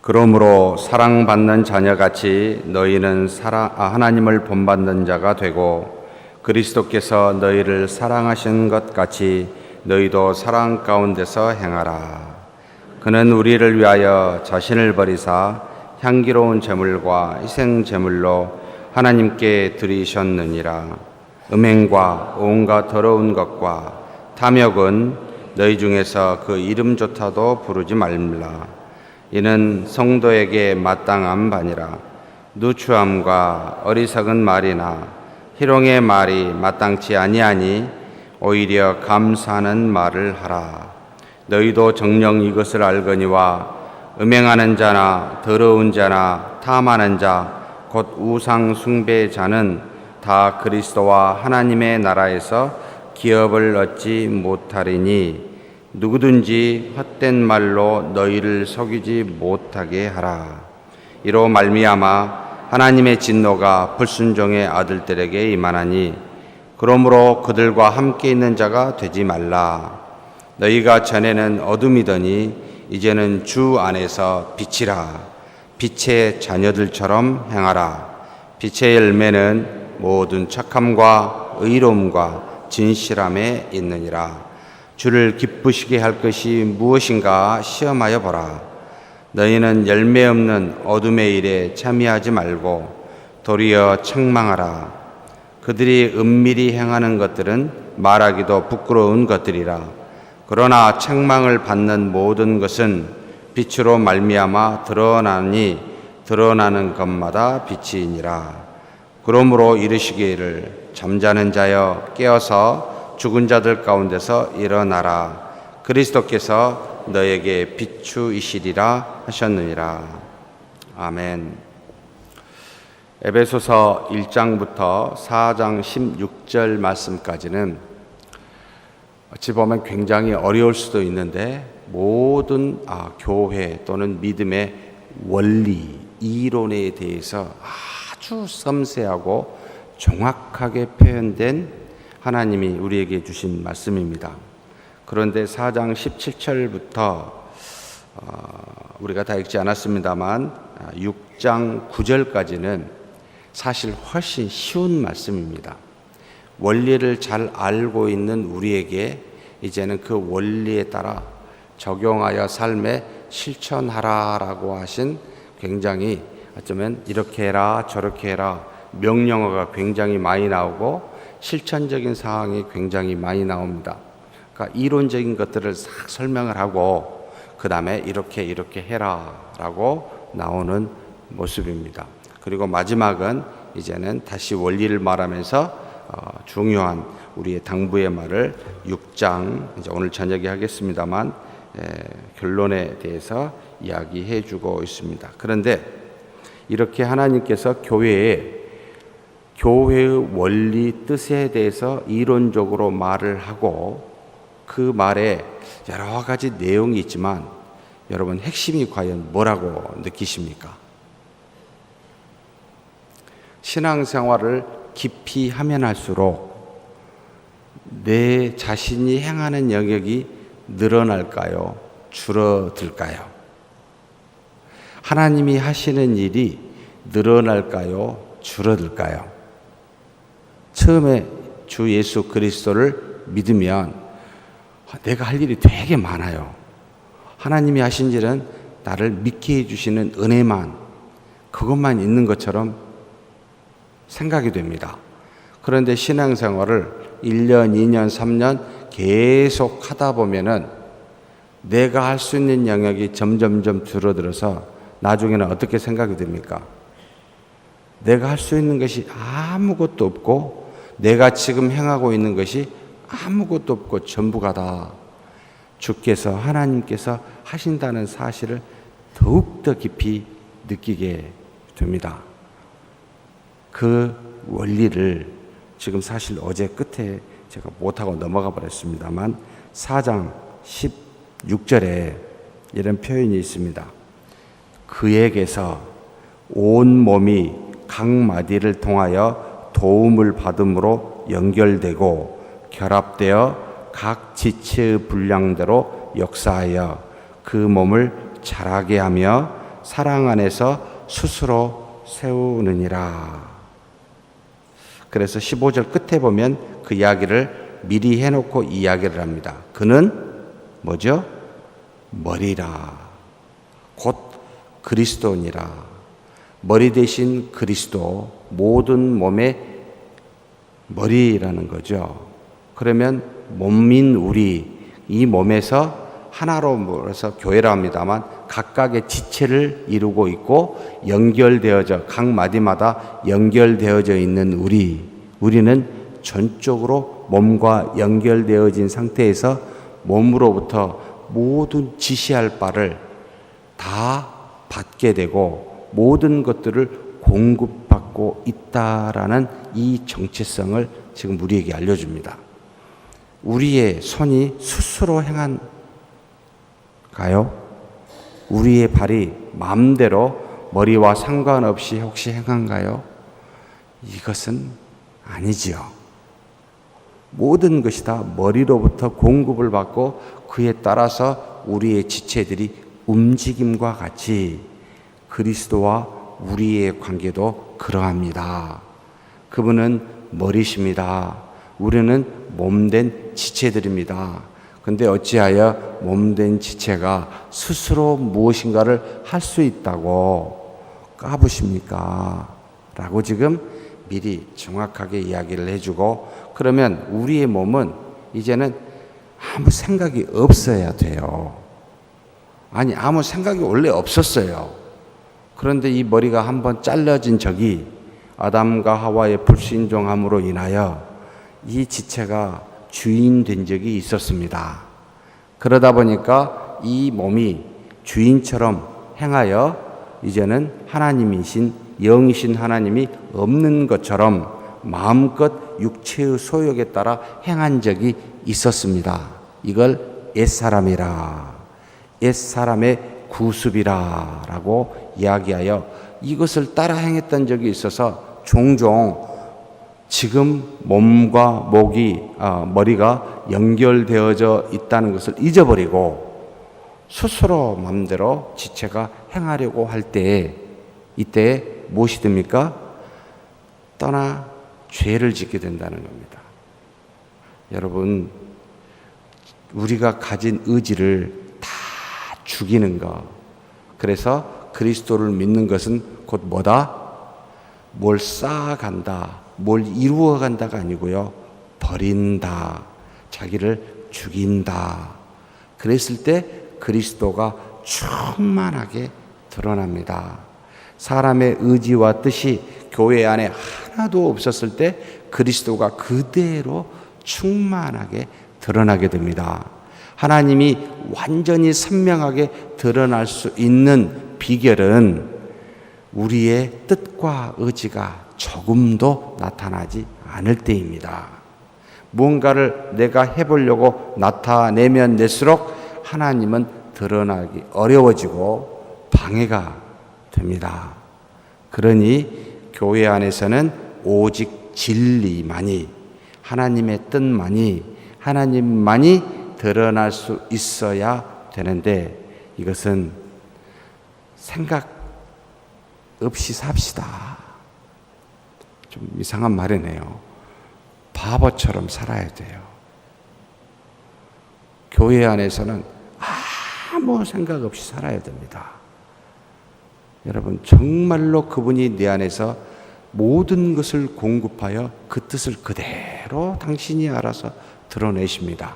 그러므로 사랑받는 자녀같이 너희는 하나님을 본받는 자가 되고 그리스도께서 너희를 사랑하신 것 같이 너희도 사랑 가운데서 행하라. 그는 우리를 위하여 자신을 버리사 향기로운 제물과 희생 제물로 하나님께 드리셨느니라. 음행과 온갖 더러운 것과 탐욕은 너희 중에서 그 이름조차도 부르지 말라. 이는 성도에게 마땅한 바니라. 누추함과 어리석은 말이나 희롱의 말이 마땅치 아니하니 오히려 감사하는 말을 하라. 너희도 정녕 이것을 알거니와 음행하는 자나 더러운 자나 탐하는 자 곧 우상 숭배자는 다 그리스도와 하나님의 나라에서 기업을 얻지 못하리니 누구든지 헛된 말로 너희를 속이지 못하게 하라. 이로 말미암아 하나님의 진노가 불순종의 아들들에게 임하나니 그러므로 그들과 함께 있는 자가 되지 말라. 너희가 전에는 어둠이더니 이제는 주 안에서 빛이라. 빛의 자녀들처럼 행하라. 빛의 열매는 모든 착함과 의로움과 진실함에 있느니라. 주를 기쁘시게 할 것이 무엇인가 시험하여 보라. 너희는 열매 없는 어둠의 일에 참여하지 말고 도리어 책망하라. 그들이 은밀히 행하는 것들은 말하기도 부끄러운 것들이라. 그러나 책망을 받는 모든 것은 빛으로 말미암아 드러나니 드러나는 것마다 빛이니라. 그러므로 이르시기를 잠자는 자여 깨어서 죽은 자들 가운데서 일어나라. 그리스도께서 너에게 비추이시리라 하셨느니라. 아멘. 에베소서 1장부터 4장 16절 말씀까지는 어찌 보면 굉장히 어려울 수도 있는데 모든 교회 또는 믿음의 원리, 이론에 대해서 아주 섬세하고 정확하게 표현된 하나님이 우리에게 주신 말씀입니다. 그런데 4장 17절부터 우리가 다 읽지 않았습니다만 6장 9절까지는 사실 훨씬 쉬운 말씀입니다. 원리를 잘 알고 있는 우리에게 이제는 그 원리에 따라 적용하여 삶에 실천하라라고 하신 굉장히 어쩌면 이렇게 해라 저렇게 해라 명령어가 굉장히 많이 나오고 실천적인 사항이 굉장히 많이 나옵니다. 그러니까 이론적인 것들을 싹 설명을 하고 그 다음에 이렇게 해라라고 나오는 모습입니다. 그리고 마지막은 이제는 다시 원리를 말하면서 중요한 우리의 당부의 말을 6장 이제 오늘 저녁에 하겠습니다만 결론에 대해서 이야기해 주고 있습니다. 그런데 이렇게 하나님께서 교회의 원리 뜻에 대해서 이론적으로 말을 하고 그 말에 여러 가지 내용이 있지만 여러분 핵심이 과연 뭐라고 느끼십니까? 신앙생활을 깊이 하면 할수록 내 자신이 행하는 영역이 늘어날까요? 줄어들까요? 하나님이 하시는 일이 늘어날까요? 줄어들까요? 처음에 주 예수 그리스도를 믿으면 내가 할 일이 되게 많아요. 하나님이 하신 일은 나를 믿게 해주시는 은혜만, 그것만 있는 것처럼 생각이 됩니다. 그런데 신앙생활을 1년, 2년, 3년 계속 하다 보면은 내가 할 수 있는 영역이 점점점 줄어들어서 나중에는 어떻게 생각이 됩니까? 내가 할 수 있는 것이 아무것도 없고 내가 지금 행하고 있는 것이 아무것도 없고 전부가 다 주께서 하나님께서 하신다는 사실을 더욱더 깊이 느끼게 됩니다. 그 원리를 지금 사실 어제 끝에 제가 못하고 넘어가 버렸습니다만 4장 16절에 이런 표현이 있습니다. 그에게서 온 몸이 각 마디를 통하여 도움을 받음으로 연결되고 결합되어 각 지체의 분량대로 역사하여 그 몸을 자라게 하며 사랑 안에서 스스로 세우느니라. 그래서 15절 끝에 보면 그 이야기를 미리 해놓고 이야기를 합니다. 그는 뭐죠? 머리라. 곧 그리스도니라. 머리 대신 그리스도, 모든 몸의 머리라는 거죠. 그러면 몸인 우리, 이 몸에서 하나로 모여서 교회라 합니다만 각각의 지체를 이루고 있고 연결되어져, 각 마디마다 연결되어져 있는 우리는 전적으로 몸과 연결되어진 상태에서 몸으로부터 모든 지시할 바를 다 받게 되고 모든 것들을 공급받고 있다라는 이 정체성을 지금 우리에게 알려줍니다. 우리의 손이 스스로 행한가요? 우리의 발이 마음대로 머리와 상관없이 혹시 행한가요? 이것은 아니지요. 모든 것이 다 머리로부터 공급을 받고 그에 따라서 우리의 지체들이 움직임과 같이 그리스도와 우리의 관계도 그러합니다. 그분은 머리십니다. 우리는 몸된 지체들입니다. 근데 어찌하여 몸된 지체가 스스로 무엇인가를 할 수 있다고 까부십니까? 라고 지금 미리 정확하게 이야기를 해주고, 그러면 우리의 몸은 이제는 아무 생각이 없어야 돼요. 아니, 아무 생각이 원래 없었어요. 그런데 이 머리가 한번 잘라진 적이 아담과 하와의 불순종함으로 인하여 이 지체가 주인 된 적이 있었습니다. 그러다 보니까 이 몸이 주인처럼 행하여 이제는 하나님이신, 영이신 하나님이 없는 것처럼 마음껏 육체의 소욕에 따라 행한 적이 있었습니다. 이걸 옛사람이라, 옛사람의 구습이라 라고 이야기하여 이것을 따라 행했던 적이 있어서 종종 지금 몸과 머리가 연결되어져 있다는 것을 잊어버리고 스스로 마음대로 지체가 행하려고 할 때에, 이때 무엇이 됩니까? 떠나 죄를 짓게 된다는 겁니다. 여러분, 우리가 가진 의지를 다 죽이는 것. 그래서 그리스도를 믿는 것은 곧 뭐다? 뭘 쌓아간다, 뭘 이루어간다가 아니고요, 버린다, 자기를 죽인다. 그랬을 때 그리스도가 충만하게 드러납니다. 사람의 의지와 뜻이 교회 안에 하나도 없었을 때 그리스도가 그대로 충만하게 드러나게 됩니다. 하나님이 완전히 선명하게 드러날 수 있는 비결은 우리의 뜻과 의지가 조금도 나타나지 않을 때입니다. 무언가를 내가 해보려고 나타내면 낼수록 하나님은 드러나기 어려워지고 방해가 됩니다. 그러니 교회 안에서는 오직 진리만이, 하나님의 뜻만이, 하나님만이 드러날 수 있어야 되는데, 이것은 생각 없이 삽시다. 좀 이상한 말이네요. 바보처럼 살아야 돼요. 교회 안에서는 아무 생각 없이 살아야 됩니다. 여러분, 정말로 그분이 내 안에서 모든 것을 공급하여 그 뜻을 그대로 당신이 알아서 드러내십니다.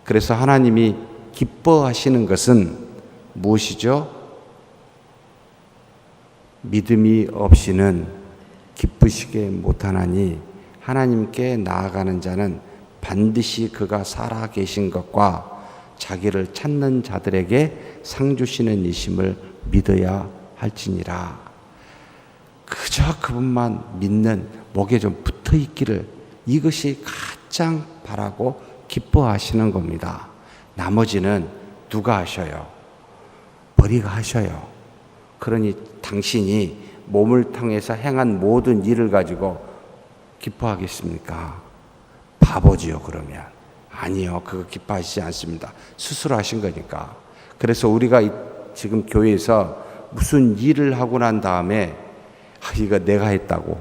그래서 하나님이 기뻐하시는 것은 무엇이죠? 믿음이 없이는 기쁘시게 못하나니 하나님께 나아가는 자는 반드시 그가 살아 계신 것과 자기를 찾는 자들에게 상 주시는 이심을 믿어야 할지니라. 그저 그분만 믿는, 목에 좀 붙어 있기를, 이것이 가장 바라고 기뻐하시는 겁니다. 나머지는 누가 하셔요? 머리가 하셔요. 그러니 당신이 몸을 통해서 행한 모든 일을 가지고 기뻐하겠습니까? 바보지요, 그러면. 아니요, 그거 기뻐하시지 않습니다. 스스로 하신 거니까. 그래서 우리가 지금 교회에서 무슨 일을 하고 난 다음에 이거 내가 했다고,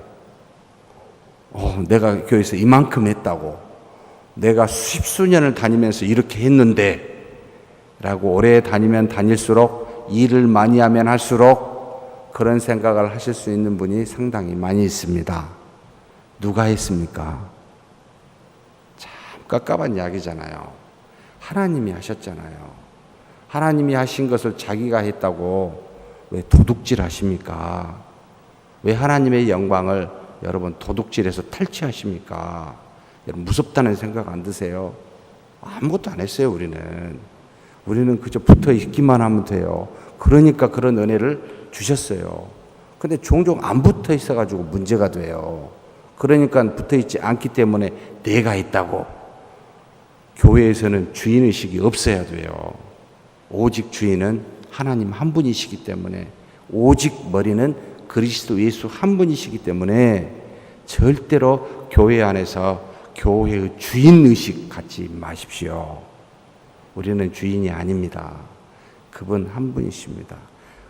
내가 교회에서 이만큼 했다고, 내가 십수년을 다니면서 이렇게 했는데 라고 오래 다니면 다닐수록, 일을 많이 하면 할수록 그런 생각을 하실 수 있는 분이 상당히 많이 있습니다. 누가 했습니까? 참 깝깝한 이야기잖아요. 하나님이 하셨잖아요. 하나님이 하신 것을 자기가 했다고 왜 도둑질 하십니까? 왜 하나님의 영광을 여러분 도둑질해서 탈취하십니까? 여러분 무섭다는 생각 안 드세요? 아무것도 안 했어요. 우리는 그저 붙어 있기만 하면 돼요. 그러니까 그런 은혜를 주셨어요. 근데 종종 안 붙어 있어가지고 문제가 돼요. 그러니까 붙어 있지 않기 때문에 내가 했다고. 교회에서는 주인의식이 없어야 돼요. 오직 주인은 하나님 한 분이시기 때문에, 오직 머리는 그리스도 예수 한 분이시기 때문에 절대로 교회 안에서 교회의 주인의식 갖지 마십시오. 우리는 주인이 아닙니다. 그분 한 분이십니다.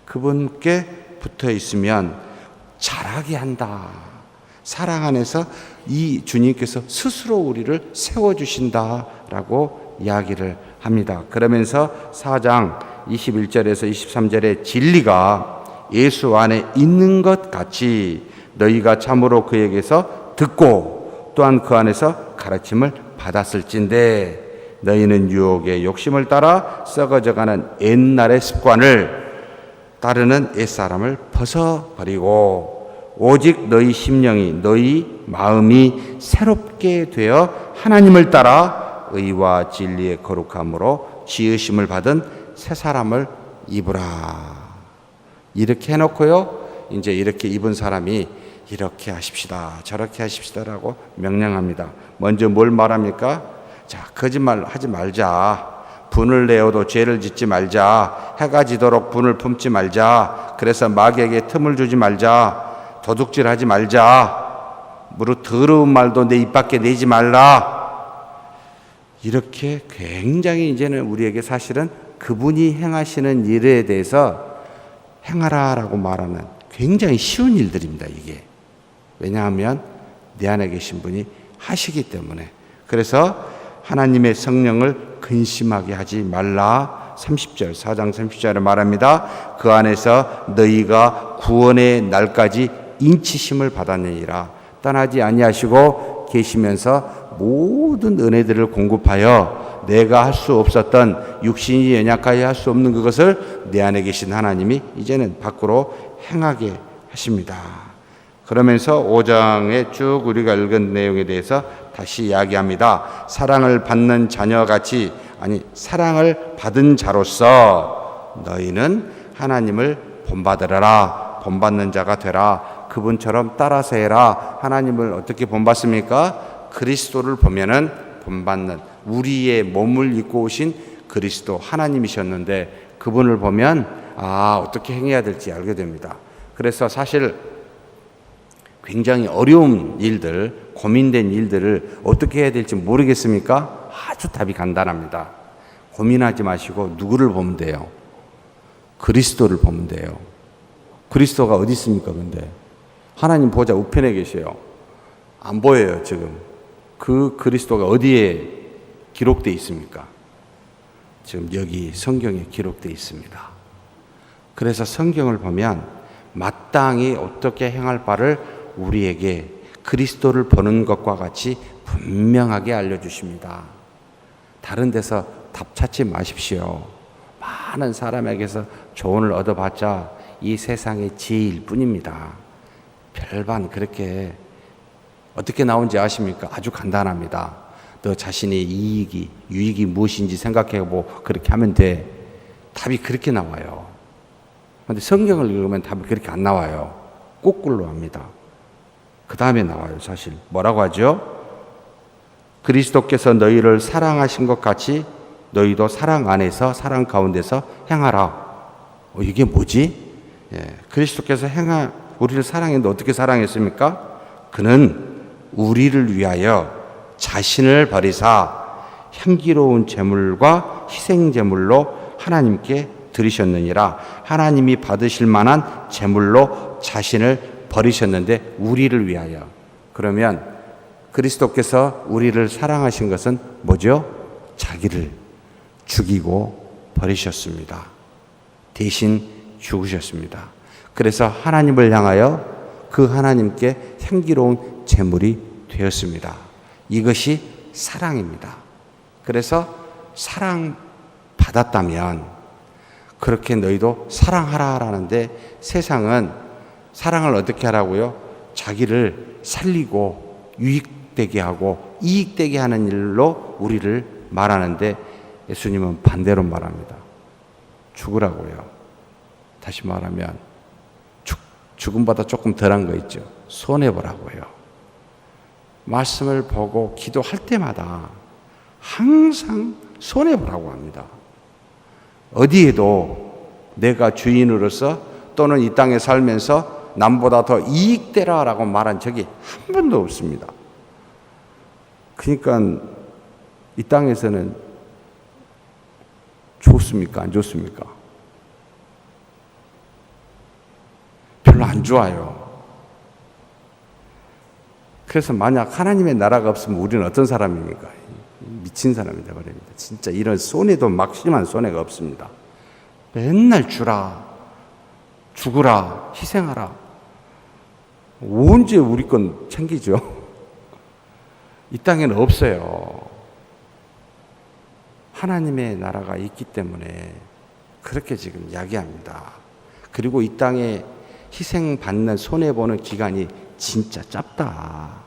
그분께 붙어 있으면 잘하게 한다. 사랑 안에서 이 주님께서 스스로 우리를 세워주신다라고 이야기를 합니다. 그러면서 4장 21절에서 23절에 진리가 예수 안에 있는 것 같이 너희가 참으로 그에게서 듣고 또한 그 안에서 가르침을 받았을진데 너희는 유혹의 욕심을 따라 썩어져가는 옛날의 습관을 따르는 옛사람을 벗어버리고 오직 너희 심령이 너희 마음이 새롭게 되어 하나님을 따라 의와 진리의 거룩함으로 지으심을 받은 새 사람을 입으라. 이렇게 해놓고요, 이제 이렇게 입은 사람이 이렇게 하십시다, 저렇게 하십시다라고 명령합니다. 먼저 뭘 말합니까? 자, 거짓말 하지 말자. 분을 내어도 죄를 짓지 말자. 해가 지도록 분을 품지 말자. 그래서 마귀에게 틈을 주지 말자. 도둑질하지 말자. 무릇 더러운 말도 내 입 밖에 내지 말라. 이렇게 굉장히 이제는 우리에게 사실은 그분이 행하시는 일에 대해서 행하라라고 말하는 굉장히 쉬운 일들입니다, 이게. 왜냐하면 내 안에 계신 분이 하시기 때문에. 그래서 하나님의 성령을 근심하게 하지 말라. 30절, 4장 30절에 말합니다. 그 안에서 너희가 구원의 날까지 인치심을 받았느니라. 떠나지 아니하시고 계시면서 모든 은혜들을 공급하여 내가 할 수 없었던, 육신이 연약하여 할 수 없는 그것을 내 안에 계신 하나님이 이제는 밖으로 행하게 하십니다. 그러면서 5장에 쭉 우리가 읽은 내용에 대해서 다시 이야기합니다. 사랑을 받는 자녀같이, 아니 사랑을 받은 자로서 너희는 하나님을 본받으라. 본받는 자가 되라. 그분처럼 따라서 해라. 하나님을 어떻게 본받습니까? 그리스도를 보면은 본받는, 우리의 몸을 입고 오신 그리스도 하나님이셨는데 그분을 보면 어떻게 행해야 될지 알게 됩니다. 그래서 사실 굉장히 어려운 일들, 고민된 일들을 어떻게 해야 될지 모르겠습니까? 아주 답이 간단합니다. 고민하지 마시고 누구를 보면 돼요? 그리스도를 보면 돼요. 그리스도가 어디 있습니까? 근데 하나님 보좌 우편에 계세요. 안 보여요 지금. 그 그리스도가 어디에 기록되어 있습니까? 지금 여기 성경에 기록되어 있습니다. 그래서 성경을 보면 마땅히 어떻게 행할 바를 우리에게 그리스도를 보는 것과 같이 분명하게 알려주십니다. 다른 데서 답 찾지 마십시오. 많은 사람에게서 조언을 얻어봤자 이 세상의 지혜일 뿐입니다. 별반 그렇게 어떻게 나온지 아십니까? 아주 간단합니다. 너 자신의 유익이 무엇인지 생각해보고 그렇게 하면 돼. 답이 그렇게 나와요. 그런데 성경을 읽으면 답이 그렇게 안 나와요. 거꾸로 합니다. 그 다음에 나와요. 사실 뭐라고 하죠? 그리스도께서 너희를 사랑하신 것 같이 너희도 사랑 안에서, 사랑 가운데서 행하라. 이게 뭐지? 그리스도께서 우리를 사랑했는데 어떻게 사랑했습니까? 그는 우리를 위하여 자신을 버리사 향기로운 제물과 희생 제물로 하나님께 드리셨느니라. 하나님이 받으실 만한 제물로 자신을 버리셨는데 우리를 위하여. 그러면 그리스도께서 우리를 사랑하신 것은 뭐죠? 자기를 죽이고 버리셨습니다. 대신 죽으셨습니다. 그래서 하나님을 향하여 그 하나님께 향기로운 제물이 되었습니다. 이것이 사랑입니다. 그래서 사랑받았다면 그렇게 너희도 사랑하라라는데, 세상은 사랑을 어떻게 하라고요? 자기를 살리고 유익되게 하고 이익되게 하는 일로 우리를 말하는데, 예수님은 반대로 말합니다. 죽으라고요. 다시 말하면 죽음보다 조금 덜한 거 있죠. 손해보라고요. 말씀을 보고 기도할 때마다 항상 손해보라고 합니다. 어디에도 내가 주인으로서 또는 이 땅에 살면서 남보다 더 이익되라라고 말한 적이 한 번도 없습니다. 그러니까 이 땅에서는 좋습니까? 안 좋습니까? 별로 안 좋아요. 그래서 만약 하나님의 나라가 없으면 우리는 어떤 사람입니까? 미친 사람이 되어버립니다. 진짜 이런 손해도 막심한 손해가 없습니다. 맨날 주라, 죽으라, 희생하라. 언제 우리 건 챙기죠? 이 땅에는 없어요. 하나님의 나라가 있기 때문에 그렇게 지금 이야기합니다. 그리고 이 땅에 희생받는, 손해보는 기간이 진짜 짧다.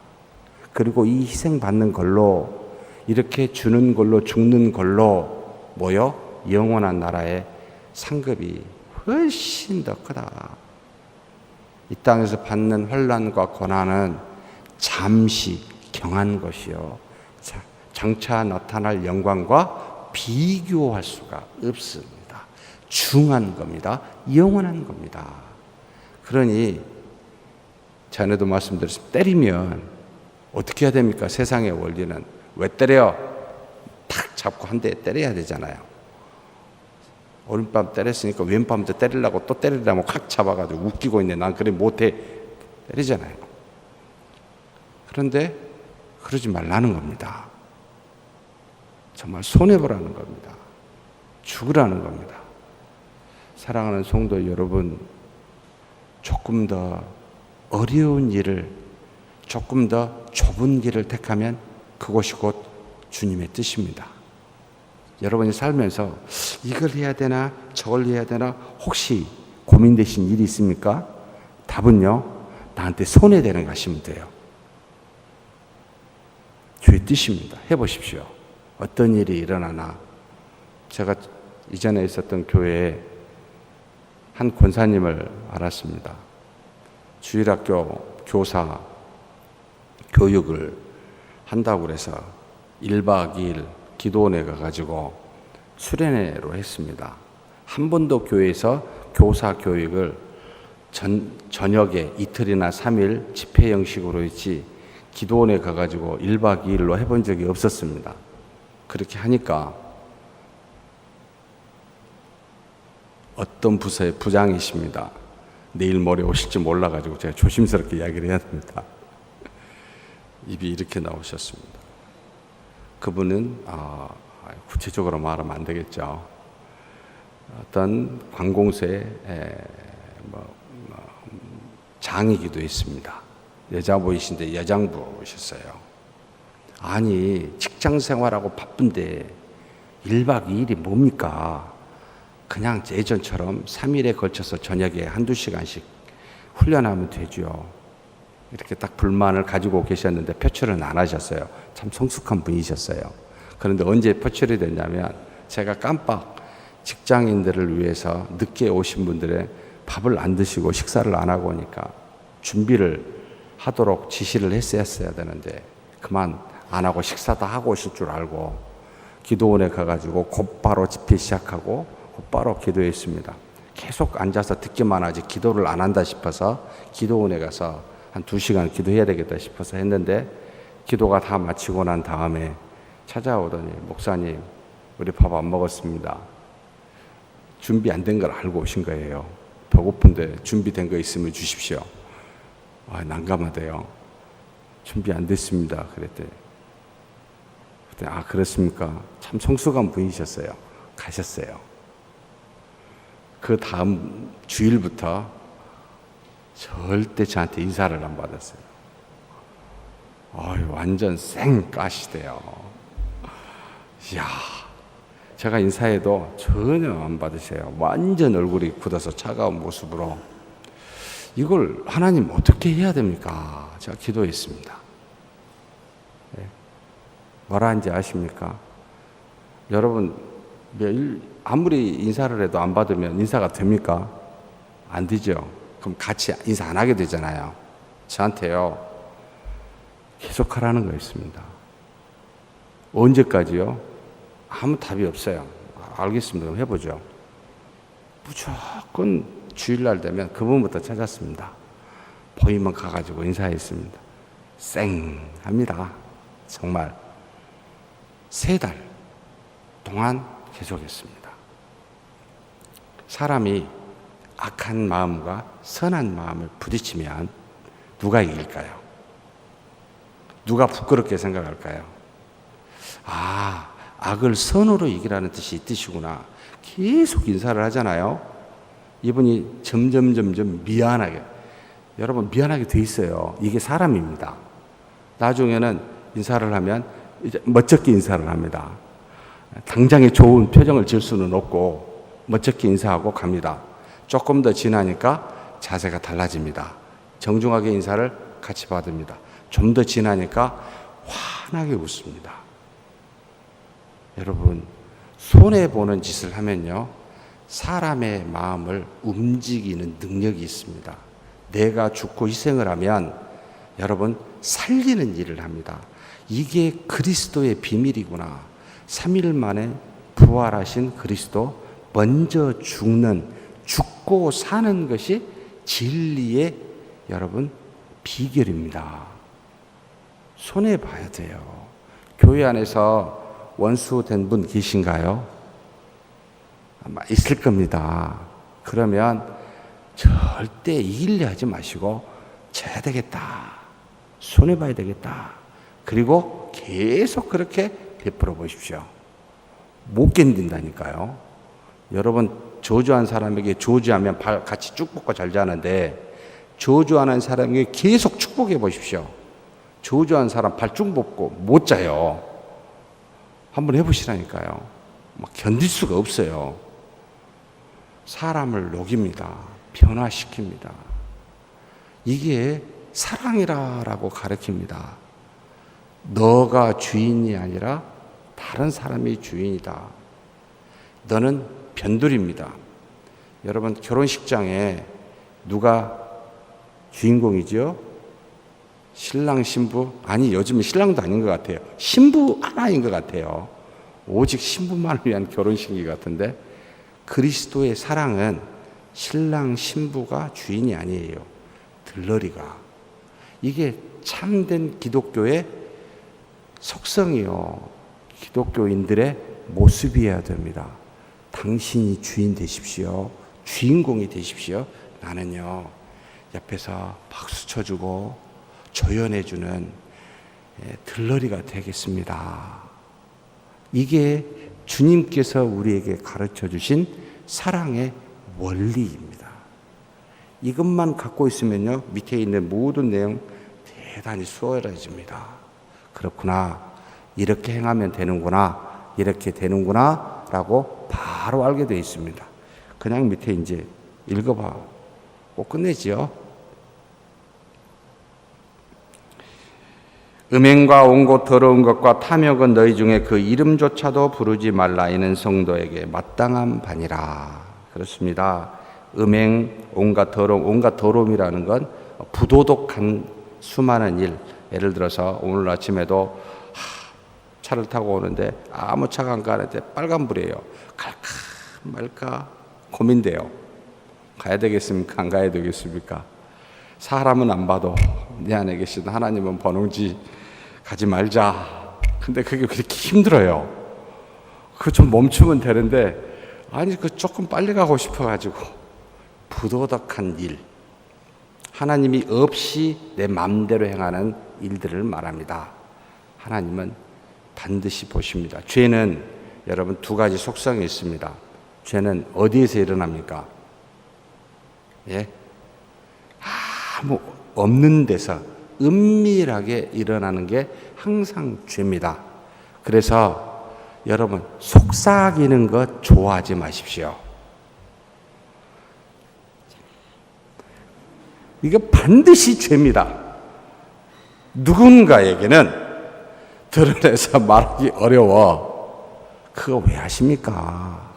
그리고 이 희생받는 걸로, 이렇게 주는 걸로, 죽는 걸로 뭐요? 영원한 나라의 상급이 훨씬 더 크다. 이 땅에서 받는 환난과 고난은 잠시 경한 것이요, 장차 나타날 영광과 비교할 수가 없습니다. 중한 겁니다. 영원한 겁니다. 그러니 전에도 말씀드렸습니다. 때리면 어떻게 해야 됩니까? 세상의 원리는. 왜 때려? 탁 잡고 한 대 때려야 되잖아요. 오른밤 때렸으니까 왼밤도 때리려고 또 때리려고 확 잡아가지고 웃기고 있네. 난 그래 못해. 때리잖아요. 그런데 그러지 말라는 겁니다. 정말 손해보라는 겁니다. 죽으라는 겁니다. 사랑하는 성도 여러분, 조금 더 어려운 일을, 조금 더 좁은 길을 택하면 그것이 곧 주님의 뜻입니다. 여러분이 살면서 이걸 해야 되나 저걸 해야 되나 혹시 고민되신 일이 있습니까? 답은요, 나한테 손해되는 거 하시면 돼요. 주의 뜻입니다. 해보십시오. 어떤 일이 일어나나. 제가 이전에 있었던 교회에 한 권사님을 알았습니다. 주일학교 교사 교육을 한다고 그래서 1박 2일 기도원에 가가지고 수련회로 했습니다. 한 번도 교회에서 교사 교육을 저녁에 이틀이나 3일 집회 형식으로 했지 기도원에 가가지고 1박 2일로 해본 적이 없었습니다. 그렇게 하니까 어떤 부서의 부장이십니다. 내일 모레 오실지 몰라가지고 제가 조심스럽게 이야기를 해야 됩니다. 입이 이렇게 나오셨습니다. 그분은 구체적으로 말하면 안 되겠죠. 어떤 관공서의 장이기도 했습니다. 여자분이신데 여장부셨어요. 아니, 직장 생활하고 바쁜데 1박 2일이 뭡니까? 그냥 예전처럼 3일에 걸쳐서 저녁에 한두 시간씩 훈련하면 되죠. 이렇게 딱 불만을 가지고 계셨는데 표출은 안 하셨어요. 참 성숙한 분이셨어요. 그런데 언제 표출이 됐냐면 제가 깜빡 직장인들을 위해서 늦게 오신 분들의 밥을 안 드시고 식사를 안 하고 오니까 준비를 하도록 지시를 했어야 되는데 그만 안 하고 식사 다 하고 오실 줄 알고 기도원에 가가지고 곧바로 집회 시작하고 곧바로 기도했습니다. 계속 앉아서 듣기만 하지 기도를 안 한다 싶어서 기도원에 가서 한 2시간 기도해야 되겠다 싶어서 했는데 기도가 다 마치고 난 다음에 찾아오더니 목사님, 우리 밥 안 먹었습니다. 준비 안 된 걸 알고 오신 거예요. 배고픈데 준비된 거 있으면 주십시오. 난감하대요. 준비 안 됐습니다. 그랬더니 그렇습니까? 참 성숙한 분이셨어요. 가셨어요. 그 다음 주일부터 절대 저한테 인사를 안 받았어요. 완전 쌩까시대요. 이야, 제가 인사해도 전혀 안 받으세요. 완전 얼굴이 굳어서 차가운 모습으로. 이걸 하나님 어떻게 해야 됩니까? 제가 기도했습니다. 뭐라 하는지 아십니까? 여러분, 아무리 인사를 해도 안 받으면 인사가 됩니까? 안 되죠. 그럼 같이 인사 안 하게 되잖아요. 저한테요, 계속 하라는 거였습니다. 언제까지요? 아무 답이 없어요. 알겠습니다. 그럼 해보죠. 무조건 주일날 되면 그분부터 찾았습니다. 보이면 가가지고 인사했습니다. 쌩 합니다. 정말 3달 동안 계속했습니다. 사람이 악한 마음과 선한 마음을 부딪히면 누가 이길까요? 누가 부끄럽게 생각할까요? 악을 선으로 이기라는 뜻이 이 뜻이구나. 계속 인사를 하잖아요. 이분이 점점 미안하게, 여러분 미안하게 돼 있어요. 이게 사람입니다. 나중에는 인사를 하면 이제 멋쩍게 인사를 합니다. 당장에 좋은 표정을 지을 수는 없고 멋쩍게 인사하고 갑니다. 조금 더 지나니까 자세가 달라집니다. 정중하게 인사를 같이 받습니다. 좀 더 지나니까 환하게 웃습니다. 여러분, 손해보는 짓을 하면요, 사람의 마음을 움직이는 능력이 있습니다. 내가 죽고 희생을 하면 여러분 살리는 일을 합니다. 이게 그리스도의 비밀이구나. 3일 만에 부활하신 그리스도, 먼저 죽고 사는 것이 진리의 여러분 비결입니다. 손해봐야 돼요. 교회 안에서 원수된 분 계신가요? 아마 있을 겁니다. 그러면 절대 이기려 하지 마시고 져야 되겠다. 손해봐야 되겠다. 그리고 계속 그렇게 베풀어 보십시오. 못 견딘다니까요. 여러분, 저주한 사람에게 저주하면 발 같이 쭉 뻗고 잘 자는데, 저주하는 사람에게 계속 축복해 보십시오. 저주한 사람 발 쭉 뻗고 못 자요. 한번 해보시라니까요. 막 견딜 수가 없어요. 사람을 녹입니다. 변화시킵니다. 이게 사랑이라고 가르칩니다. 너가 주인이 아니라 다른 사람이 주인이다. 너는 변두리입니다. 여러분, 결혼식장에 누가 주인공이죠? 신랑, 신부? 아니, 요즘은 신랑도 아닌 것 같아요. 신부 하나인 것 같아요. 오직 신부만을 위한 결혼식이 같은데, 그리스도의 사랑은 신랑, 신부가 주인이 아니에요. 들러리가. 이게 참된 기독교의 속성이요. 기독교인들의 모습이어야 됩니다. 당신이 주인 되십시오. 주인공이 되십시오. 나는요, 옆에서 박수 쳐주고 조연해주는 들러리가 되겠습니다. 이게 주님께서 우리에게 가르쳐 주신 사랑의 원리입니다. 이것만 갖고 있으면요, 밑에 있는 모든 내용 대단히 수월해집니다. 그렇구나, 이렇게 행하면 되는구나, 이렇게 되는구나 라고 바로 알게 되어 있습니다. 그냥 밑에 이제 읽어봐 꼭 끝내지요. 음행과 온갖 더러운 것과 탐욕은 너희 중에 그 이름조차도 부르지 말라. 이는 성도에게 마땅한 바니라. 그렇습니다. 음행, 온갖 더러움이라는 건 부도덕한 수많은 일. 예를 들어서 오늘 아침에도 차를 타고 오는데 아무 차가 안 가는데 빨간불이에요. 갈까 말까 고민돼요. 가야 되겠습니까? 안 가야 되겠습니까? 사람은 안 봐도 내 안에 계신 하나님은 보는지 가지 말자. 근데 그게 그렇게 힘들어요. 그거 좀 멈추면 되는데 아니 그 조금 빨리 가고 싶어가지고 부도덕한 일, 하나님이 없이 내 마음대로 행하는 일들을 말합니다. 하나님은 반드시 보십니다. 죄는 여러분 두 가지 속성이 있습니다. 죄는 어디에서 일어납니까? 예? 아무 없는 데서 은밀하게 일어나는 게 항상 죄입니다. 그래서 여러분 속삭이는 것 좋아하지 마십시오. 이거 반드시 죄입니다. 누군가에게는 드러내서 말하기 어려워. 그거 왜 하십니까?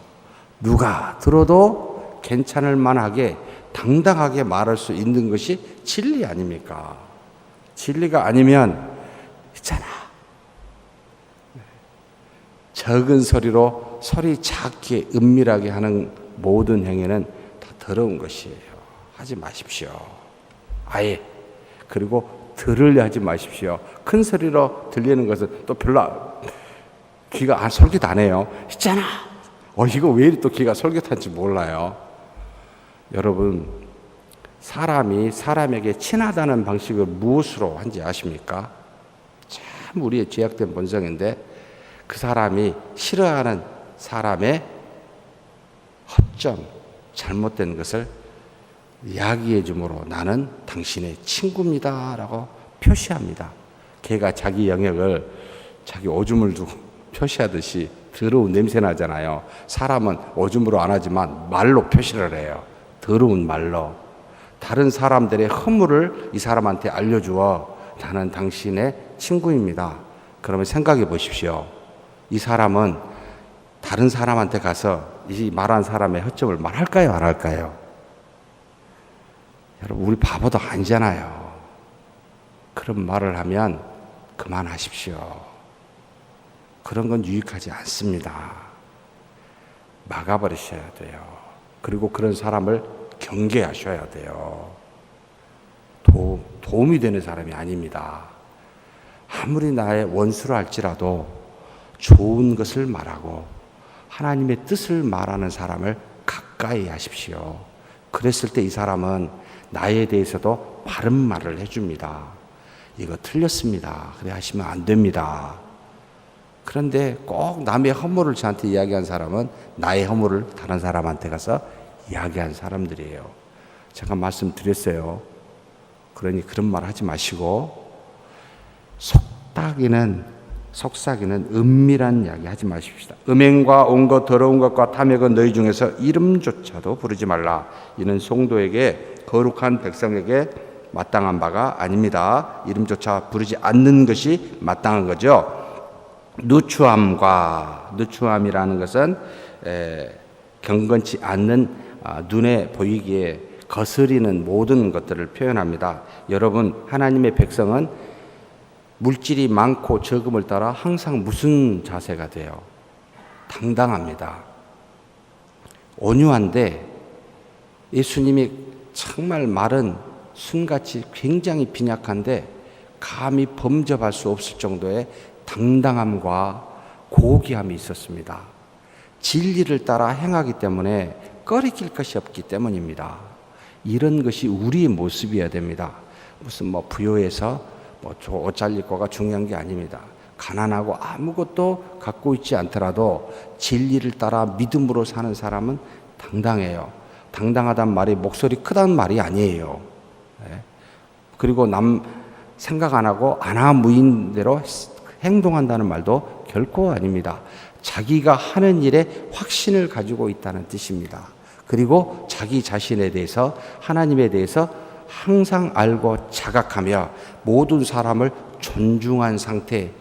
누가 들어도 괜찮을 만하게 당당하게 말할 수 있는 것이 진리 아닙니까? 진리가 아니면 있잖아. 적은 소리로 소리 작게 은밀하게 하는 모든 행위는 다 더러운 것이에요. 하지 마십시오. 아예. 그리고 들으려 하지 마십시오. 큰 소리로 들리는 것은 또 별로 귀가 솔깃 안 해요. 있잖아. 이거 왜 이리 또 귀가 솔깃한지 몰라요. 여러분, 사람이 사람에게 친하다는 방식을 무엇으로 한지 아십니까? 참 우리의 죄악된 본성인데 그 사람이 싫어하는 사람의 허점, 잘못된 것을 이야기해 줌으로 나는 당신의 친구입니다 라고 표시합니다. 걔가 자기 영역을 자기 오줌을 두고 표시하듯이 더러운 냄새 나잖아요. 사람은 오줌으로 안 하지만 말로 표시를 해요. 더러운 말로. 다른 사람들의 허물을 이 사람한테 알려주어 나는 당신의 친구입니다. 그러면 생각해 보십시오. 이 사람은 다른 사람한테 가서 이 말한 사람의 허점을 말할까요? 안 할까요? 여러분, 우리 바보도 아니잖아요. 그런 말을 하면 그만하십시오. 그런 건 유익하지 않습니다. 막아버리셔야 돼요. 그리고 그런 사람을 경계하셔야 돼요. 도움이 되는 사람이 아닙니다. 아무리 나의 원수라 할지라도 좋은 것을 말하고 하나님의 뜻을 말하는 사람을 가까이 하십시오. 그랬을 때 이 사람은 나에 대해서도 바른 말을 해줍니다. 이거 틀렸습니다. 그래 하시면 안 됩니다. 그런데 꼭 남의 허물을 저한테 이야기한 사람은 나의 허물을 다른 사람한테 가서 이야기한 사람들이에요. 제가 말씀드렸어요. 그러니 그런 말 하지 마시고 속삭이는 은밀한 이야기 하지 마십시다. 음행과 온것 더러운 것과 탐욕은 너희 중에서 이름조차도 부르지 말라. 이는 성도에게 거룩한 백성에게 마땅한 바가 아닙니다. 이름조차 부르지 않는 것이 마땅한 거죠. 누추함이라는 것은 경건치 않는 눈에 보이기에 거스리는 모든 것들을 표현합니다. 여러분, 하나님의 백성은 물질이 많고 적음을 따라 항상 무슨 자세가 돼요? 당당합니다. 온유한데 예수님이 정말 말은 순같이 굉장히 빈약한데 감히 범접할 수 없을 정도의 당당함과 고귀함이 있었습니다. 진리를 따라 행하기 때문에 꺼리낄 것이 없기 때문입니다. 이런 것이 우리의 모습이어야 됩니다. 무슨 부요해서 옷 잘 입고가 중요한 게 아닙니다. 가난하고 아무것도 갖고 있지 않더라도 진리를 따라 믿음으로 사는 사람은 당당해요. 당당하단 말이 목소리 크다는 말이 아니에요. 그리고 남 생각 안 하고 안하무인대로 행동한다는 말도 결코 아닙니다. 자기가 하는 일에 확신을 가지고 있다는 뜻입니다. 그리고 자기 자신에 대해서 하나님에 대해서 항상 알고 자각하며 모든 사람을 존중한 상태.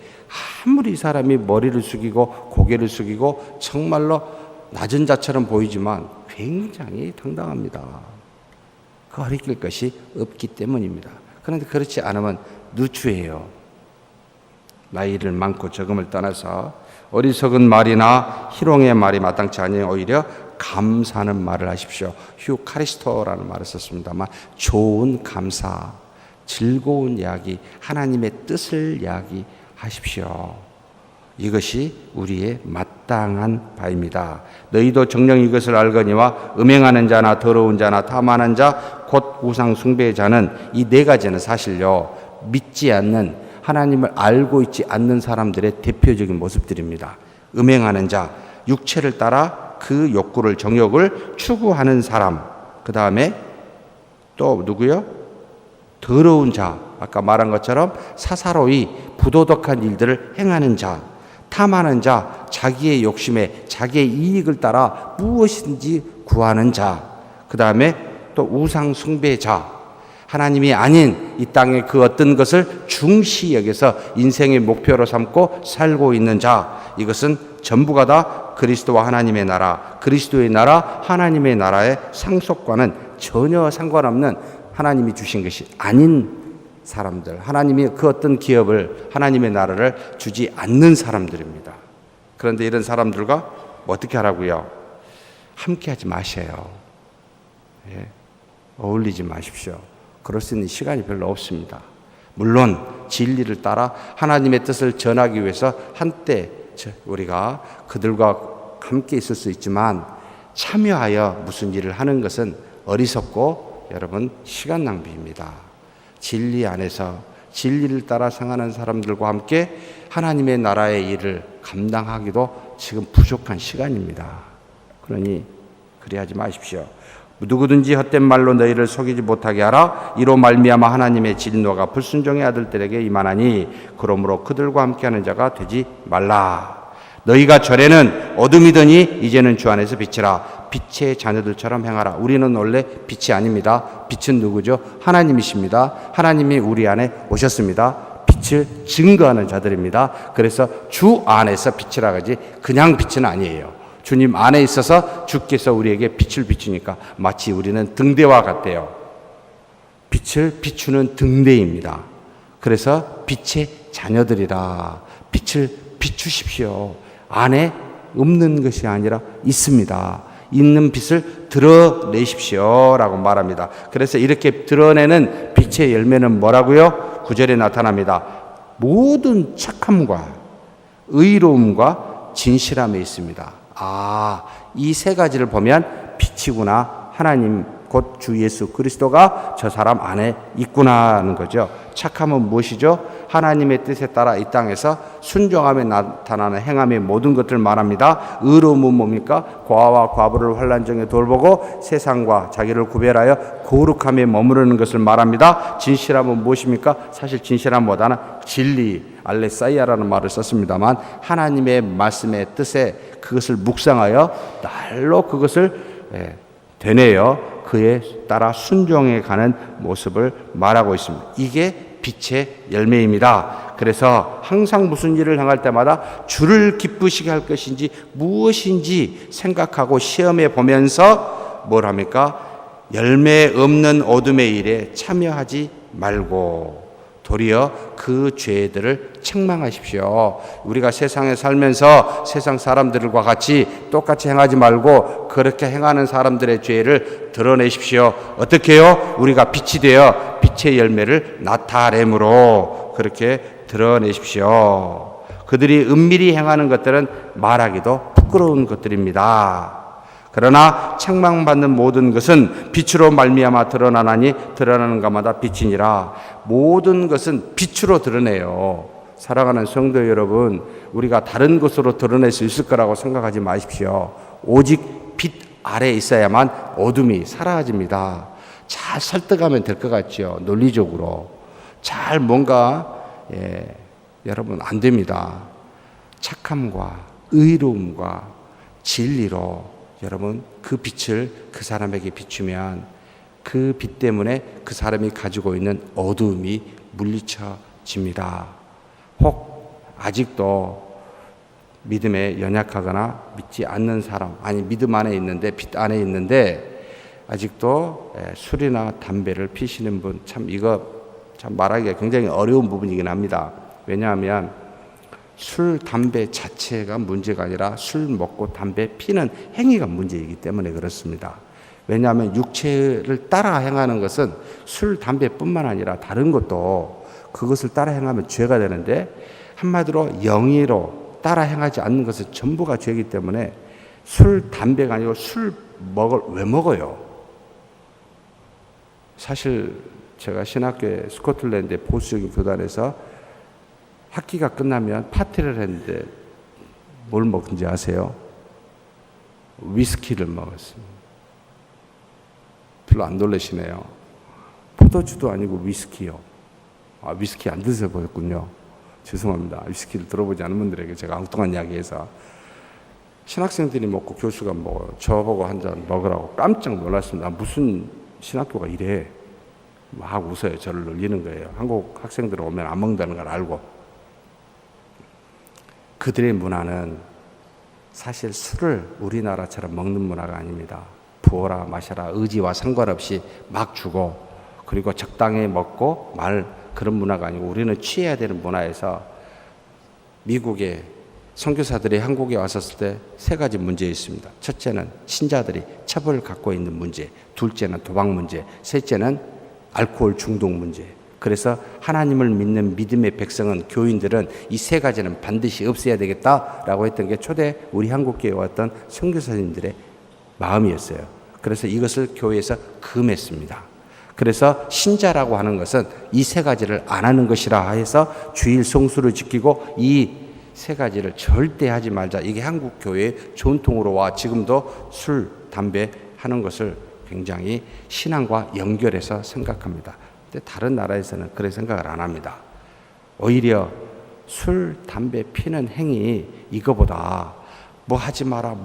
아무리 사람이 머리를 숙이고 고개를 숙이고 정말로 낮은 자처럼 보이지만 굉장히 당당합니다. 거리낄 것이 없기 때문입니다. 그런데 그렇지 않으면 누추해요. 나이를 많고 적음을 떠나서 어리석은 말이나 희롱의 말이 마땅치 않으니 오히려 감사하는 말을 하십시오. 휴카리스토라는 말을 썼습니다만 좋은 감사, 즐거운 이야기, 하나님의 뜻을 이야기하십시오. 이것이 우리의 마땅한 바입니다. 너희도 정녕 이것을 알거니와 음행하는 자나 더러운 자나 탐하는 자 곧 우상 숭배자는 이 네 가지는 사실요 믿지 않는 하나님을 알고 있지 않는 사람들의 대표적인 모습들입니다. 음행하는 자, 육체를 따라 그 욕구를 정욕을 추구하는 사람. 그 다음에 또 누구요? 더러운 자, 아까 말한 것처럼 사사로이 부도덕한 일들을 행하는 자, 탐하는 자, 자기의 욕심에 자기의 이익을 따라 무엇인지 구하는 자. 그 다음에 또 우상 숭배자, 하나님이 아닌 이 땅의 그 어떤 것을 중시 여겨서 인생의 목표로 삼고 살고 있는 자. 이것은 전부가 다 그리스도와 하나님의 나라, 그리스도의 나라, 하나님의 나라의 상속과는 전혀 상관없는 하나님이 주신 것이 아닌 사람들, 하나님이 그 어떤 기업을, 하나님의 나라를 주지 않는 사람들입니다. 그런데 이런 사람들과 어떻게 하라고요? 함께 하지 마셔요. 예. 어울리지 마십시오. 그럴 수 있는 시간이 별로 없습니다. 물론 진리를 따라 하나님의 뜻을 전하기 위해서 한때 우리가 그들과 함께 있을 수 있지만 참여하여 무슨 일을 하는 것은 어리석고 여러분 시간 낭비입니다. 진리 안에서 진리를 따라 생하는 사람들과 함께 하나님의 나라의 일을 감당하기도 지금 부족한 시간입니다. 그러니 그리하지 마십시오. 누구든지 헛된 말로 너희를 속이지 못하게 하라. 이로 말미암아 하나님의 진노가 불순종의 아들들에게 임하나니 그러므로 그들과 함께하는 자가 되지 말라. 너희가 전에는 어둠이더니 이제는 주 안에서 빛이라. 빛의 자녀들처럼 행하라. 우리는 원래 빛이 아닙니다. 빛은 누구죠? 하나님이십니다. 하나님이 우리 안에 오셨습니다. 빛을 증거하는 자들입니다. 그래서 주 안에서 빛이라 하지 그냥 빛은 아니에요. 주님 안에 있어서 주께서 우리에게 빛을 비추니까 마치 우리는 등대와 같대요. 빛을 비추는 등대입니다. 그래서 빛의 자녀들이라. 빛을 비추십시오. 안에 없는 것이 아니라 있습니다. 있는 빛을 드러내십시오 라고 말합니다. 그래서 이렇게 드러내는 빛의 열매는 뭐라고요? 9절에 나타납니다. 모든 착함과 의로움과 진실함에 있습니다. 이 세 가지를 보면 빛이구나. 하나님 곧 주 예수 그리스도가 저 사람 안에 있구나 하는 거죠. 착함은 무엇이죠? 하나님의 뜻에 따라 이 땅에서 순종함에 나타나는 행함의 모든 것들을 말합니다. 의로움은 뭡니까? 고아와 과부를 환난중에 돌보고 세상과 자기를 구별하여 거룩함에 머무르는 것을 말합니다. 진실함은 무엇입니까? 사실 진실함보다는 진리, 알레사이아라는 말을 썼습니다만 하나님의 말씀의 뜻에 그것을 묵상하여 날로 그것을 되뇌어 그에 따라 순종해 가는 모습을 말하고 있습니다. 이게 빛의 열매입니다. 그래서 항상 무슨 일을 행할 때마다 주를 기쁘시게 할 것인지 무엇인지 생각하고 시험해 보면서 뭘 합니까? 열매 없는 어둠의 일에 참여하지 말고 도리어 그 죄들을 책망하십시오. 우리가 세상에 살면서 세상 사람들과 같이 똑같이 행하지 말고 그렇게 행하는 사람들의 죄를 드러내십시오. 어떻게 해요? 우리가 빛이 되어 빛의 열매를 나타내므로 그렇게 드러내십시오. 그들이 은밀히 행하는 것들은 말하기도 부끄러운 것들입니다. 그러나 책망받는 모든 것은 빛으로 말미암아 드러나나니 드러나는 것마다 빛이니라. 모든 것은 빛으로 드러내요. 사랑하는 성도 여러분, 우리가 다른 것으로 드러낼 수 있을 거라고 생각하지 마십시오. 오직 빛 아래에 있어야만 어둠이 사라집니다. 잘 설득하면 될 것 같죠. 논리적으로 잘 뭔가 여러분 안 됩니다. 착함과 의로움과 진리로 여러분 그 빛을 그 사람에게 비추면 그 빛 때문에 그 사람이 가지고 있는 어두움이 물리쳐집니다. 혹 아직도 믿음에 연약하거나 믿지 않는 사람, 아니 믿음 안에 있는데 빛 안에 있는데 아직도 술이나 담배를 피시는 분, 참 이거 참 말하기가 굉장히 어려운 부분이긴 합니다. 왜냐하면 술, 담배 자체가 문제가 아니라 술 먹고 담배 피는 행위가 문제이기 때문에 그렇습니다. 왜냐하면 육체를 따라 행하는 것은 술, 담배뿐만 아니라 다른 것도 그것을 따라 행하면 죄가 되는데 한마디로 영의로 따라 행하지 않는 것은 전부가 죄이기 때문에 술, 담배가 아니고 왜 먹어요? 사실 제가 신학교에 스코틀랜드의 보수적인 교단에서 학기가 끝나면 파티를 했는데 뭘 먹은지 아세요? 위스키를 먹었습니다. 별로 안 놀라시네요. 포도주도 아니고 위스키요. 위스키 안 드셔 보였군요. 죄송합니다. 위스키를 들어보지 않은 분들에게 제가 엉뚱한 이야기해서. 신학생들이 먹고 교수가 먹어요. 저보고 한 잔 먹으라고 깜짝 놀랐습니다. 무슨 신학교가 이래? 막 웃어요. 저를 놀리는 거예요. 한국 학생들 오면 안 먹는다는 걸 알고. 그들의 문화는 사실 술을 우리나라처럼 먹는 문화가 아닙니다. 부어라 마셔라 의지와 상관없이 막 주고, 그리고 적당히 먹고 그런 문화가 아니고, 우리는 취해야 되는 문화에서 미국의 선교사들이 한국에 왔었을 때 세 가지 문제 있습니다. 첫째는 신자들이 첩을 갖고 있는 문제, 둘째는 도박 문제, 셋째는 알코올 중독 문제. 그래서 하나님을 믿는 믿음의 백성은, 교인들은 이 세 가지는 반드시 없애야 되겠다라고 했던 게 초대 우리 한국교회에 왔던 선교사님들의 마음이었어요. 그래서 이것을 교회에서 금했습니다. 그래서 신자라고 하는 것은 이 세 가지를 안 하는 것이라 해서 주일 성수를 지키고 이 세 가지를 절대 하지 말자. 이게 한국 교회의 전통으로 와 지금도 술, 담배 하는 것을 굉장히 신앙과 연결해서 생각합니다. 근데 다른 나라에서는 그런 생각을 안 합니다. 오히려 술, 담배 피는 행위 이거보다 뭐 하지 마라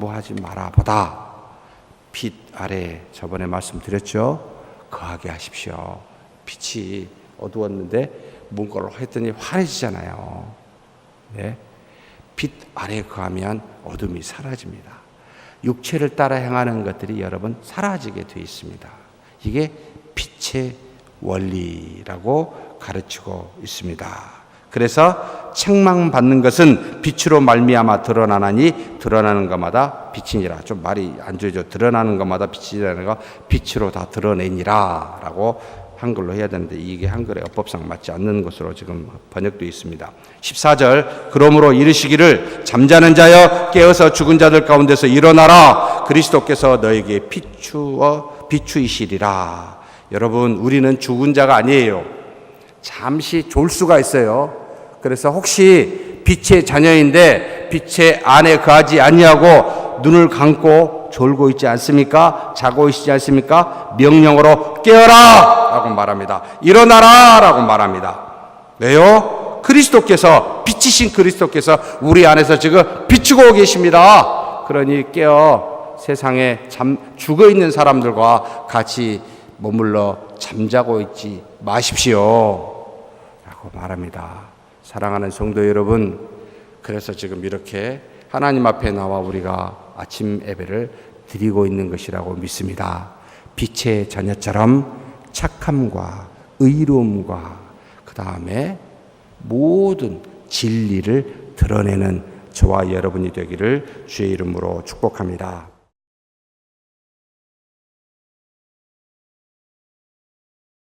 보다 빛 아래, 저번에 말씀드렸죠. 거하게 하십시오. 빛이 어두웠는데 뭔가를 했더니 환해지잖아요. 네. 빛 아래 거하면 어둠이 사라집니다. 육체를 따라 행하는 것들이 여러분 사라지게 되어 있습니다. 이게 빛의 원리라고 가르치고 있습니다. 그래서 책망받는 것은 빛으로 말미암아 드러나나니 드러나는 것마다 빛이니라. 좀 말이 안 좋죠. 드러나는 것마다 빛이라는 거, 빛으로 다 드러내니라 라고 한글로 해야 되는데 이게 한글의 어법상 맞지 않는 것으로 지금 번역되어 있습니다. 14절, 그러므로 이르시기를 잠자는 자여 깨어서 죽은 자들 가운데서 일어나라. 그리스도께서 너에게 비추이시리라. 여러분, 우리는 죽은 자가 아니에요. 잠시 졸 수가 있어요. 그래서 혹시 빛의 자녀인데 빛의 안에 거하지 아니하고 눈을 감고 졸고 있지 않습니까? 자고 있지 않습니까? 명령으로 깨어라! 라고 말합니다. 일어나라! 라고 말합니다. 왜요? 그리스도께서, 빛이신 그리스도께서 우리 안에서 지금 비추고 계십니다. 그러니 깨어 세상에 죽어 있는 사람들과 같이 머물러 잠자고 있지 마십시오. 라고 말합니다. 사랑하는 성도 여러분, 그래서 지금 이렇게 하나님 앞에 나와 우리가 아침 예배를 드리고 있는 것이라고 믿습니다. 빛의 자녀처럼 착함과 의로움과 그 다음에 모든 진리를 드러내는 저와 여러분이 되기를 주의 이름으로 축복합니다.